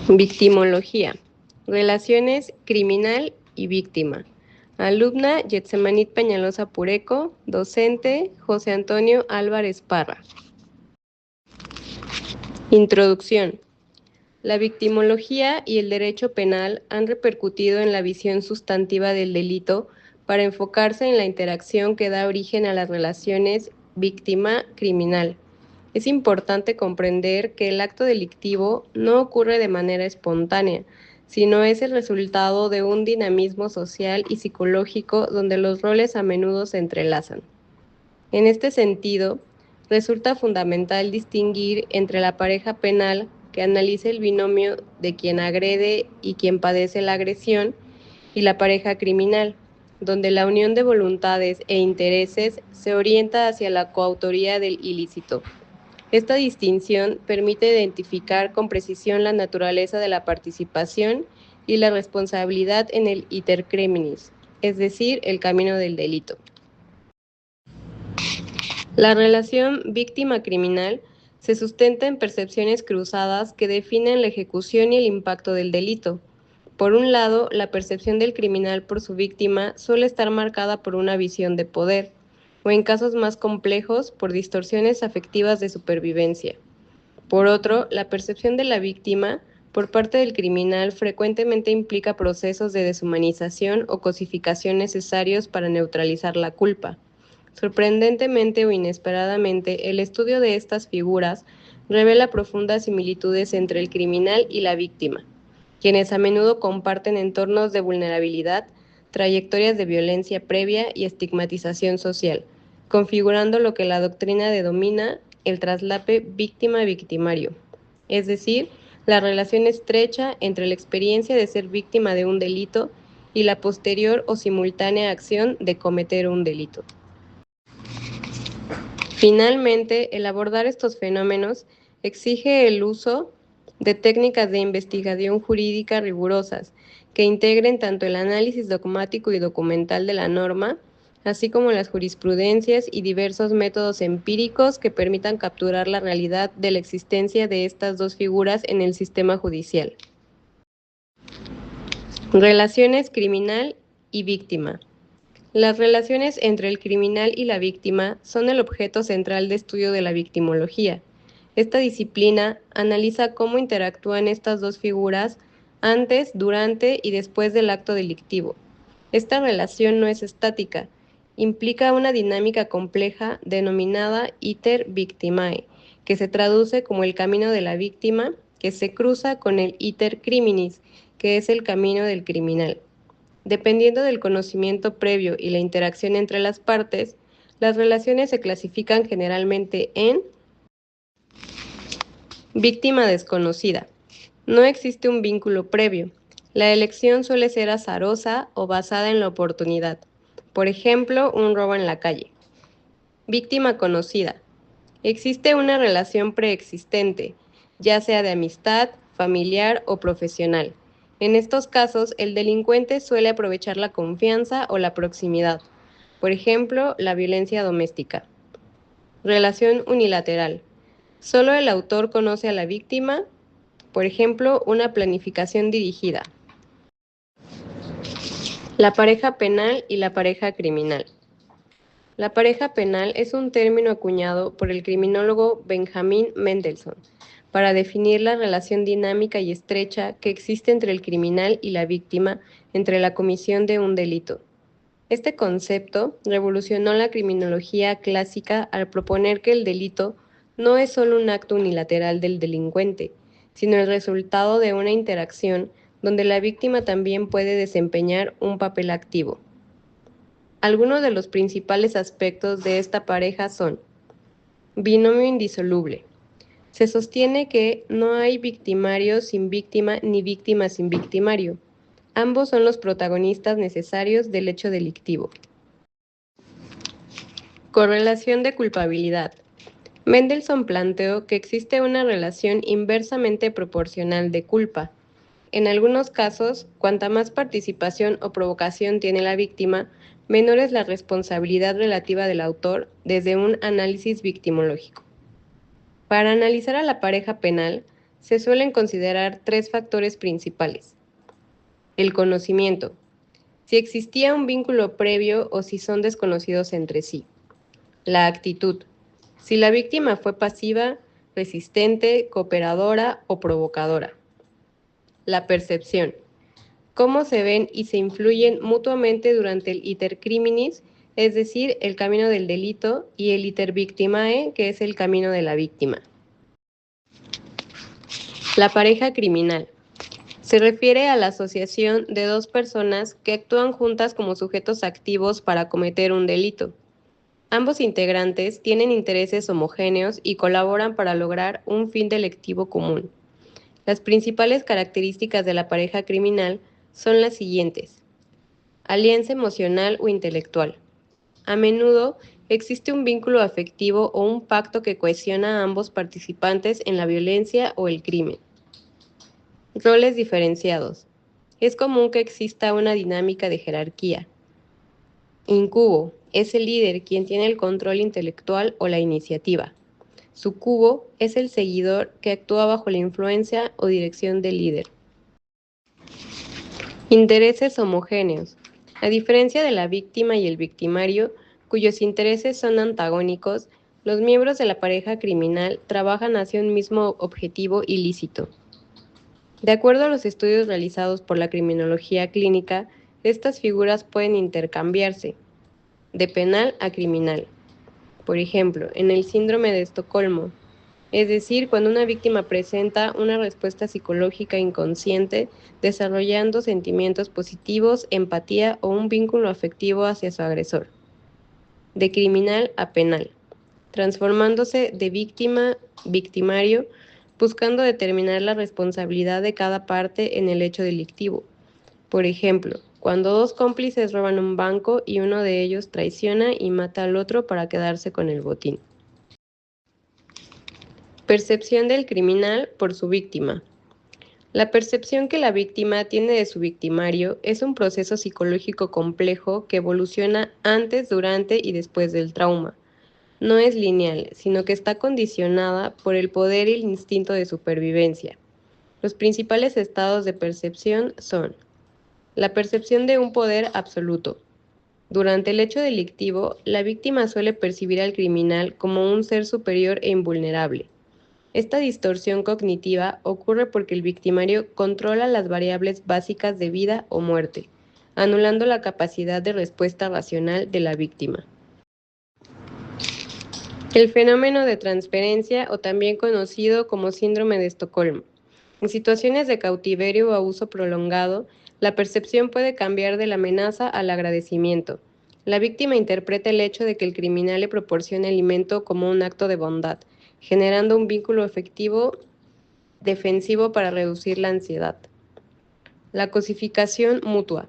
Victimología. Relaciones criminal y víctima. Alumna Getsemanit Peñalosa Pureco. Docente José Antonio Álvarez Parra. Introducción. La victimología y el derecho penal han repercutido en la visión sustantiva del delito para enfocarse en la interacción que da origen a las relaciones víctima-criminal. Es importante comprender que el acto delictivo no ocurre de manera espontánea, sino es el resultado de un dinamismo social y psicológico donde los roles a menudo se entrelazan. En este sentido, resulta fundamental distinguir entre la pareja penal, que analiza el binomio de quien agrede y quien padece la agresión, y la pareja criminal, donde la unión de voluntades e intereses se orienta hacia la coautoría del ilícito. Esta distinción permite identificar con precisión la naturaleza de la participación y la responsabilidad en el iter criminis, es decir, el camino del delito. La relación víctima-criminal se sustenta en percepciones cruzadas que definen la ejecución y el impacto del delito. Por un lado, la percepción del criminal por su víctima suele estar marcada por una visión de poder, o en casos más complejos, por distorsiones afectivas de supervivencia. Por otro, la percepción de la víctima por parte del criminal frecuentemente implica procesos de deshumanización o cosificación necesarios para neutralizar la culpa. Sorprendentemente o inesperadamente, el estudio de estas figuras revela profundas similitudes entre el criminal y la víctima, quienes a menudo comparten entornos de vulnerabilidad, trayectorias de violencia previa y estigmatización social, configurando lo que la doctrina denomina el traslape víctima-victimario, es decir, la relación estrecha entre la experiencia de ser víctima de un delito y la posterior o simultánea acción de cometer un delito. Finalmente, el abordar estos fenómenos exige el uso de técnicas de investigación jurídica rigurosas que integren tanto el análisis dogmático y documental de la norma, así como las jurisprudencias y diversos métodos empíricos que permitan capturar la realidad de la existencia de estas dos figuras en el sistema judicial. Relaciones criminal y víctima. Las relaciones entre el criminal y la víctima son el objeto central de estudio de la victimología. Esta disciplina analiza cómo interactúan estas dos figuras antes, durante y después del acto delictivo. Esta relación no es estática, implica una dinámica compleja denominada iter victimae, que se traduce como el camino de la víctima, que se cruza con el iter criminis, que es el camino del criminal. Dependiendo del conocimiento previo y la interacción entre las partes, las relaciones se clasifican generalmente en víctima desconocida. No existe un vínculo previo. La elección suele ser azarosa o basada en la oportunidad. Por ejemplo, un robo en la calle. Víctima conocida. Existe una relación preexistente, ya sea de amistad, familiar o profesional. En estos casos, el delincuente suele aprovechar la confianza o la proximidad. Por ejemplo, la violencia doméstica. Relación unilateral. Solo el autor conoce a la víctima, por ejemplo, una planificación dirigida. La pareja penal y la pareja criminal. La pareja penal es un término acuñado por el criminólogo Benjamin Mendelssohn para definir la relación dinámica y estrecha que existe entre el criminal y la víctima entre la comisión de un delito. Este concepto revolucionó la criminología clásica al proponer que el delito no es solo un acto unilateral del delincuente, sino el resultado de una interacción donde la víctima también puede desempeñar un papel activo. Algunos de los principales aspectos de esta pareja son: binomio indisoluble. Se sostiene que no hay victimario sin víctima ni víctima sin victimario. Ambos son los protagonistas necesarios del hecho delictivo. Correlación de culpabilidad. Mendelssohn planteó que existe una relación inversamente proporcional de culpa. En algunos casos, cuanta más participación o provocación tiene la víctima, menor es la responsabilidad relativa del autor desde un análisis victimológico. Para analizar a la pareja penal, Se suelen considerar 3 factores principales. El conocimiento, si existía un vínculo previo o si son desconocidos entre sí. La actitud, si la víctima fue pasiva, resistente, cooperadora o provocadora. La percepción, cómo se ven y se influyen mutuamente durante el iter criminis, es decir, el camino del delito, y el iter victimae, que es el camino de la víctima. La pareja criminal. Se refiere a la asociación de 2 personas que actúan juntas como sujetos activos para cometer un delito. Ambos integrantes tienen intereses homogéneos y colaboran para lograr un fin delictivo común. Las principales características de la pareja criminal son las siguientes. Alianza emocional o intelectual. A menudo existe un vínculo afectivo o un pacto que cohesiona a ambos participantes en la violencia o el crimen. Roles diferenciados. Es común que exista una dinámica de jerarquía. Incubo. Es el líder quien tiene el control intelectual o la iniciativa. Sucubo es el seguidor que actúa bajo la influencia o dirección del líder. Intereses homogéneos. A diferencia de la víctima y el victimario, cuyos intereses son antagónicos, los miembros de la pareja criminal trabajan hacia un mismo objetivo ilícito. De acuerdo a los estudios realizados por la criminología clínica, estas figuras pueden intercambiarse de penal a criminal. Por ejemplo, en el síndrome de Estocolmo, es decir, cuando una víctima presenta una respuesta psicológica inconsciente, desarrollando sentimientos positivos, empatía o un vínculo afectivo hacia su agresor. De criminal a penal, transformándose de víctima, victimario, buscando determinar la responsabilidad de cada parte en el hecho delictivo. Por ejemplo, cuando 2 cómplices roban un banco y uno de ellos traiciona y mata al otro para quedarse con el botín. Percepción del criminal por su víctima. La percepción que la víctima tiene de su victimario es un proceso psicológico complejo que evoluciona antes, durante y después del trauma. No es lineal, sino que está condicionada por el poder y el instinto de supervivencia. Los principales estados de percepción son: la percepción de un poder absoluto. Durante el hecho delictivo, la víctima suele percibir al criminal como un ser superior e invulnerable. Esta distorsión cognitiva ocurre porque el victimario controla las variables básicas de vida o muerte, anulando la capacidad de respuesta racional de la víctima. El fenómeno de transferencia, o también conocido como síndrome de Estocolmo. En situaciones de cautiverio o abuso prolongado, la percepción puede cambiar de la amenaza al agradecimiento. La víctima interpreta el hecho de que el criminal le proporciona alimento como un acto de bondad, generando un vínculo afectivo defensivo para reducir la ansiedad. La cosificación mutua.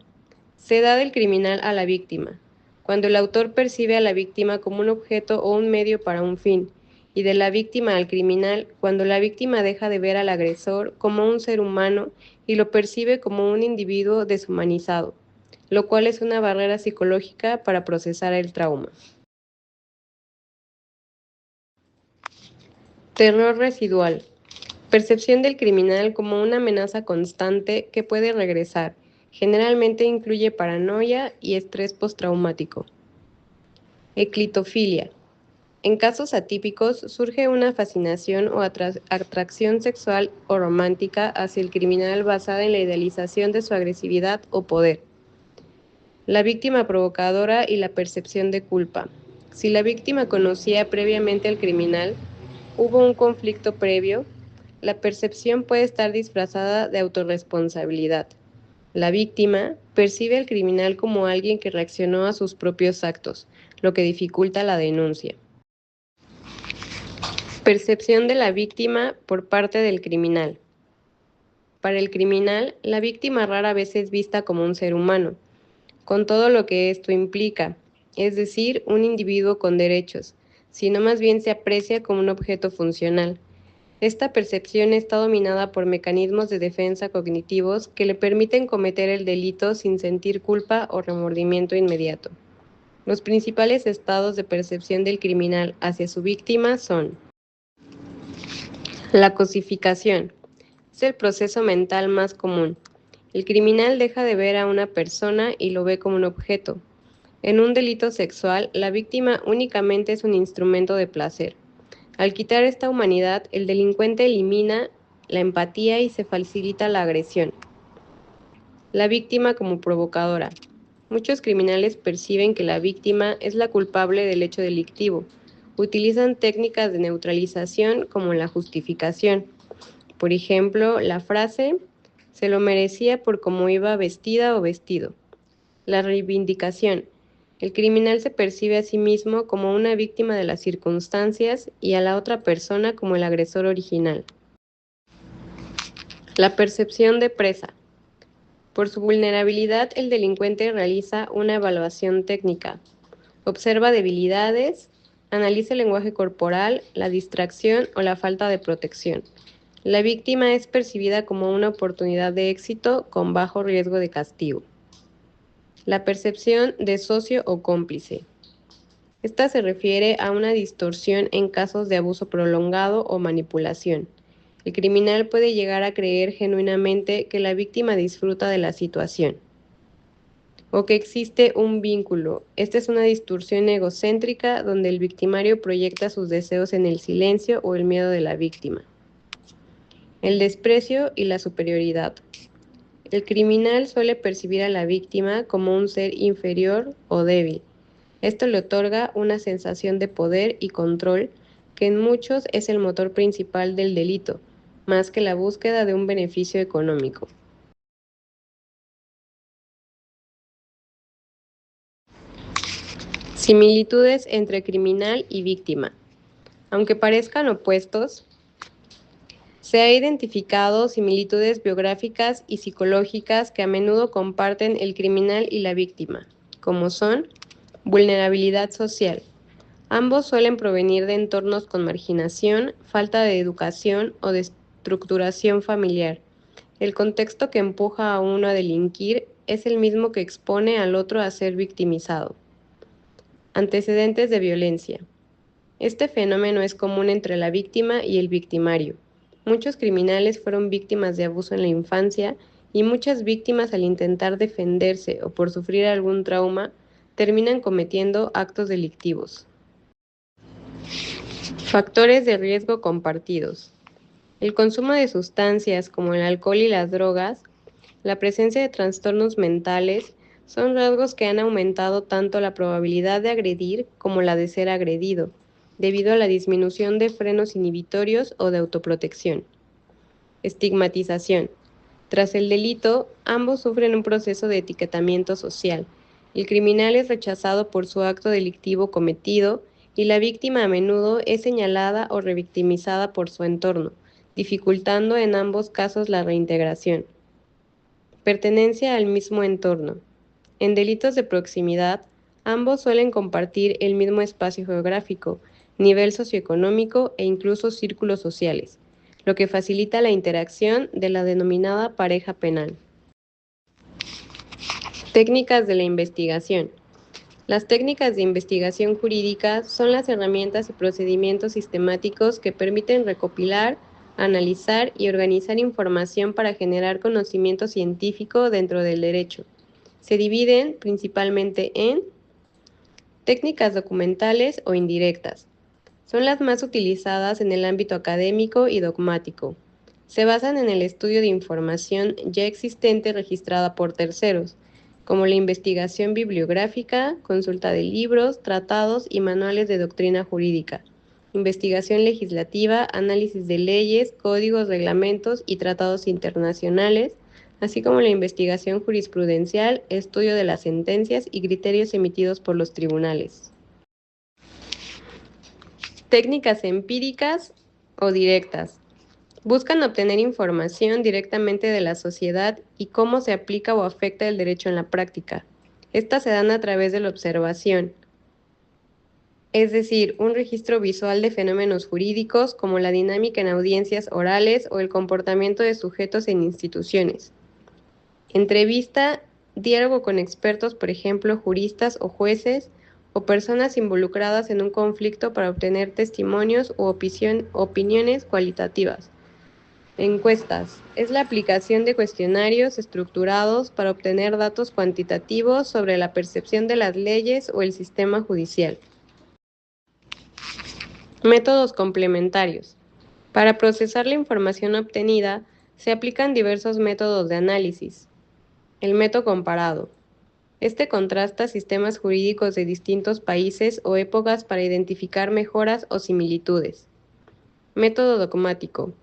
Se da del criminal a la víctima, cuando el autor percibe a la víctima como un objeto o un medio para un fin, y de la víctima al criminal, cuando la víctima deja de ver al agresor como un ser humano y lo percibe como un individuo deshumanizado, lo cual es una barrera psicológica para procesar el trauma. Terror residual. Percepción del criminal como una amenaza constante que puede regresar. Generalmente incluye paranoia y estrés postraumático. Eclitofilia. En casos atípicos surge una fascinación o atracción sexual o romántica hacia el criminal basada en la idealización de su agresividad o poder. La víctima provocadora y la percepción de culpa. Si la víctima conocía previamente al criminal, hubo un conflicto previo, la percepción puede estar disfrazada de autorresponsabilidad. La víctima percibe al criminal como alguien que reaccionó a sus propios actos, lo que dificulta la denuncia. Percepción de la víctima por parte del criminal. Para el criminal, la víctima rara vez es vista como un ser humano, con todo lo que esto implica, es decir, un individuo con derechos, sino más bien se aprecia como un objeto funcional. Esta percepción está dominada por mecanismos de defensa cognitivos que le permiten cometer el delito sin sentir culpa o remordimiento inmediato. Los principales estados de percepción del criminal hacia su víctima son: la cosificación. Es el proceso mental más común. El criminal deja de ver a una persona y lo ve como un objeto. En un delito sexual, la víctima únicamente es un instrumento de placer. Al quitar esta humanidad, el delincuente elimina la empatía y se facilita la agresión. La víctima como provocadora. Muchos criminales perciben que la víctima es la culpable del hecho delictivo. Utilizan técnicas de neutralización como la justificación. Por ejemplo, la frase "se lo merecía por cómo iba vestida o vestido". La reivindicación. El criminal se percibe a sí mismo como una víctima de las circunstancias y a la otra persona como el agresor original. La percepción de presa. Por su vulnerabilidad, el delincuente realiza una evaluación técnica. Observa debilidades, analiza el lenguaje corporal, la distracción o la falta de protección. La víctima es percibida como una oportunidad de éxito con bajo riesgo de castigo. La percepción de socio o cómplice. Esta se refiere a una distorsión en casos de abuso prolongado o manipulación. El criminal puede llegar a creer genuinamente que la víctima disfruta de la situación o que existe un vínculo. Esta es una distorsión egocéntrica donde el victimario proyecta sus deseos en el silencio o el miedo de la víctima. El desprecio y la superioridad. El criminal suele percibir a la víctima como un ser inferior o débil. Esto le otorga una sensación de poder y control que en muchos es el motor principal del delito, más que la búsqueda de un beneficio económico. Similitudes entre criminal y víctima. Aunque parezcan opuestos, se ha identificado similitudes biográficas y psicológicas que a menudo comparten el criminal y la víctima, como son vulnerabilidad social. Ambos suelen provenir de entornos con marginación, falta de educación o de estructuración familiar. El contexto que empuja a uno a delinquir es el mismo que expone al otro a ser victimizado. Antecedentes de violencia. Este fenómeno es común entre la víctima y el victimario. Muchos criminales fueron víctimas de abuso en la infancia y muchas víctimas, al intentar defenderse o por sufrir algún trauma, terminan cometiendo actos delictivos. Factores de riesgo compartidos. El consumo de sustancias como el alcohol y las drogas, la presencia de trastornos mentales, son rasgos que han aumentado tanto la probabilidad de agredir como la de ser agredido, debido a la disminución de frenos inhibitorios o de autoprotección. Estigmatización. Tras el delito, ambos sufren un proceso de etiquetamiento social. El criminal es rechazado por su acto delictivo cometido y la víctima a menudo es señalada o revictimizada por su entorno, dificultando en ambos casos la reintegración. Pertenencia al mismo entorno. En delitos de proximidad, ambos suelen compartir el mismo espacio geográfico, nivel socioeconómico e incluso círculos sociales, lo que facilita la interacción de la denominada pareja penal. Técnicas de la investigación. Las técnicas de investigación jurídica son las herramientas y procedimientos sistemáticos que permiten recopilar, analizar y organizar información para generar conocimiento científico dentro del derecho. Se dividen principalmente en técnicas documentales o indirectas. Son las más utilizadas en el ámbito académico y dogmático. Se basan en el estudio de información ya existente registrada por terceros, como la investigación bibliográfica, consulta de libros, tratados y manuales de doctrina jurídica, investigación legislativa, análisis de leyes, códigos, reglamentos y tratados internacionales, así como la investigación jurisprudencial, estudio de las sentencias y criterios emitidos por los tribunales. Técnicas empíricas o directas. Buscan obtener información directamente de la sociedad y cómo se aplica o afecta el derecho en la práctica. Estas se dan a través de la observación, es decir, un registro visual de fenómenos jurídicos como la dinámica en audiencias orales o el comportamiento de sujetos en instituciones. Entrevista, diálogo con expertos, por ejemplo, juristas o jueces, o personas involucradas en un conflicto para obtener testimonios u opiniones cualitativas. Encuestas. Es la aplicación de cuestionarios estructurados para obtener datos cuantitativos sobre la percepción de las leyes o el sistema judicial. Métodos complementarios. Para procesar la información obtenida, se aplican diversos métodos de análisis. El método comparado. Este contrasta sistemas jurídicos de distintos países o épocas para identificar mejoras o similitudes. Método dogmático.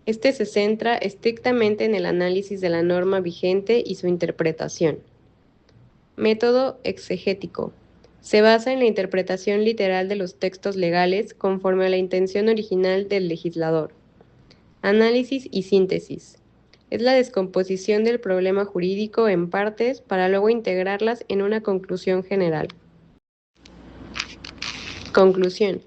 Este se centra estrictamente en el análisis de la norma vigente y su interpretación. Método exegético. Se basa en la interpretación literal de los textos legales conforme a la intención original del legislador. Análisis y síntesis. Es la descomposición del problema jurídico en partes para luego integrarlas en una conclusión general. Conclusión.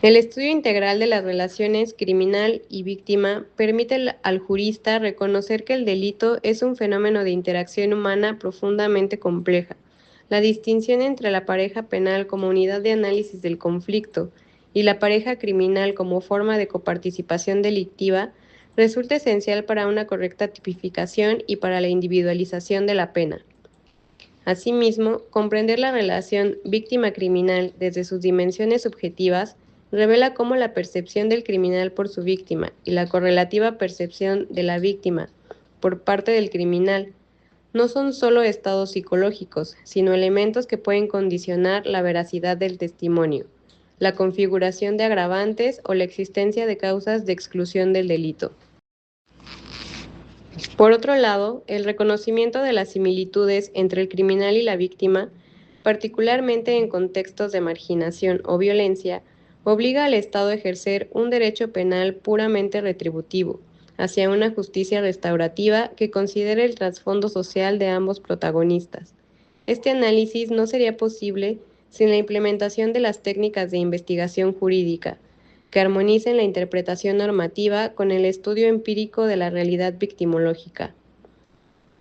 El estudio integral de las relaciones criminal y víctima permite al jurista reconocer que el delito es un fenómeno de interacción humana profundamente compleja. La distinción entre la pareja penal como unidad de análisis del conflicto y la pareja criminal como forma de coparticipación delictiva resulta esencial para una correcta tipificación y para la individualización de la pena. Asimismo, comprender la relación víctima-criminal desde sus dimensiones subjetivas revela cómo la percepción del criminal por su víctima y la correlativa percepción de la víctima por parte del criminal no son solo estados psicológicos, sino elementos que pueden condicionar la veracidad del testimonio, la configuración de agravantes o la existencia de causas de exclusión del delito. Por otro lado, el reconocimiento de las similitudes entre el criminal y la víctima, particularmente en contextos de marginación o violencia, obliga al Estado a ejercer un derecho penal puramente retributivo, hacia una justicia restaurativa que considere el trasfondo social de ambos protagonistas. Este análisis no sería posible sin la implementación de las técnicas de investigación jurídica, que armonicen la interpretación normativa con el estudio empírico de la realidad victimológica.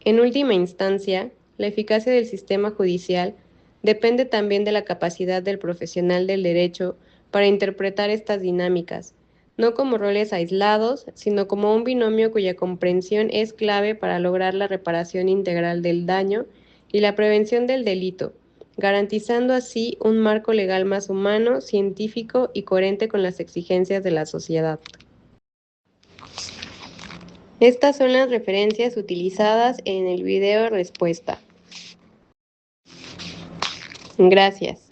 En última instancia, la eficacia del sistema judicial depende también de la capacidad del profesional del derecho para interpretar estas dinámicas, no como roles aislados, sino como un binomio cuya comprensión es clave para lograr la reparación integral del daño y la prevención del delito, garantizando así un marco legal más humano, científico y coherente con las exigencias de la sociedad. Estas son las referencias utilizadas en el video respuesta. Gracias.